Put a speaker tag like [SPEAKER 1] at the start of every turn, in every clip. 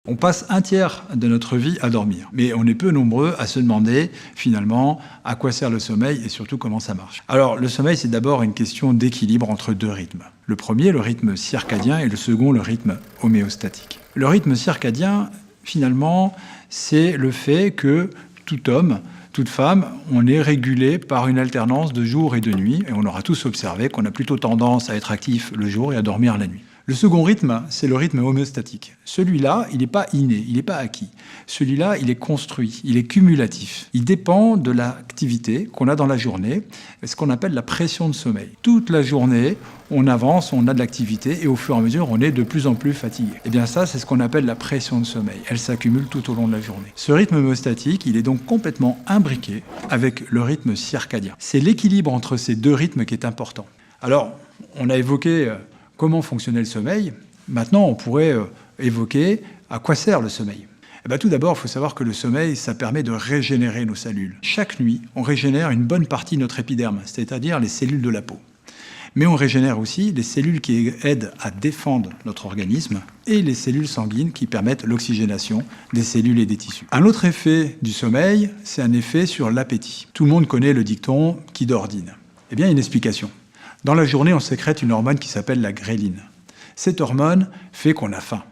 [SPEAKER 1] On passe un tiers de notre vie à dormir, mais on est peu nombreux à se demander finalement à quoi sert le sommeil et surtout comment ça marche. Alors le sommeil, c'est d'abord une question d'équilibre entre deux rythmes. Le premier, le rythme circadien, et le second, le rythme homéostatique. Le rythme circadien, finalement, c'est le fait que tout homme, toute femme, on est régulé par une alternance de jour et de nuit, et on aura tous observé qu'on a plutôt tendance à être actif le jour et à dormir la nuit. Le second rythme, c'est le rythme homéostatique. Celui-là, il n'est pas inné, il n'est pas acquis. Celui-là, il est construit, il est cumulatif. Il dépend de l'activité qu'on a dans la journée, ce qu'on appelle la pression de sommeil. Toute la journée, on avance, on a de l'activité, et au fur et à mesure, on est de plus en plus fatigué. Et bien ça, c'est ce qu'on appelle la pression de sommeil. Elle s'accumule tout au long de la journée. Ce rythme homéostatique, il est donc complètement imbriqué avec le rythme circadien. C'est l'équilibre entre ces deux rythmes qui est important. Alors, on a évoqué comment fonctionnait le sommeil. Maintenant, on pourrait évoquer à quoi sert le sommeil. Tout d'abord, il faut savoir que le sommeil, ça permet de régénérer nos cellules. Chaque nuit, on régénère une bonne partie de notre épiderme, c'est-à-dire les cellules de la peau. Mais on régénère aussi les cellules qui aident à défendre notre organisme et les cellules sanguines qui permettent l'oxygénation des cellules et des tissus. Un autre effet du sommeil, c'est un effet sur l'appétit. Tout le monde connaît le dicton « qui dort dîne ». Eh bien, il y a une explication. Dans la journée, on sécrète une hormone qui s'appelle la gréline. Cette hormone fait qu'on a faim.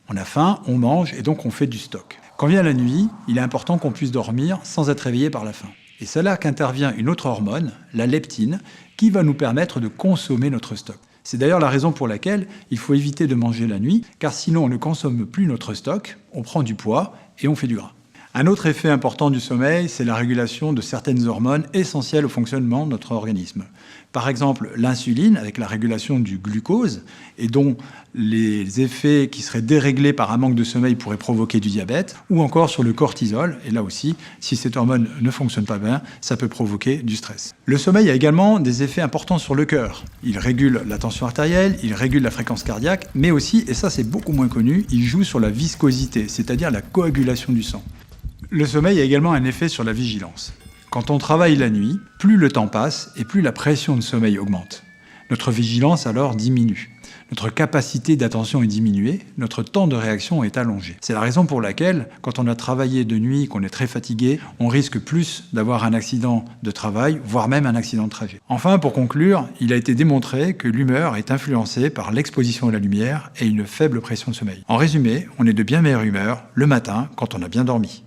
[SPEAKER 1] On a faim, on mange et donc on fait du stock. Quand vient la nuit, il est important qu'on puisse dormir sans être réveillé par la faim. Et c'est là qu'intervient une autre hormone, la leptine, qui va nous permettre de consommer notre stock. C'est d'ailleurs la raison pour laquelle il faut éviter de manger la nuit, car sinon on ne consomme plus notre stock, on prend du poids et on fait du gras. Un autre effet important du sommeil, c'est la régulation de certaines hormones essentielles au fonctionnement de notre organisme. Par exemple, l'insuline, avec la régulation du glucose, et dont les effets qui seraient déréglés par un manque de sommeil pourraient provoquer du diabète, ou encore sur le cortisol, et là aussi, si cette hormone ne fonctionne pas bien, ça peut provoquer du stress. Le sommeil a également des effets importants sur le cœur. Il régule la tension artérielle, il régule la fréquence cardiaque, mais aussi, et ça c'est beaucoup moins connu, il joue sur la viscosité, c'est-à-dire la coagulation du sang. Le sommeil a également un effet sur la vigilance. Quand on travaille la nuit, plus le temps passe et plus la pression de sommeil augmente. Notre vigilance alors diminue. Notre capacité d'attention est diminuée, notre temps de réaction est allongé. C'est la raison pour laquelle, quand on a travaillé de nuit, qu'on est très fatigué, on risque plus d'avoir un accident de travail, voire même un accident de trajet. Enfin, pour conclure, il a été démontré que l'humeur est influencée par l'exposition à la lumière et une faible pression de sommeil. En résumé, on est de bien meilleure humeur le matin quand on a bien dormi.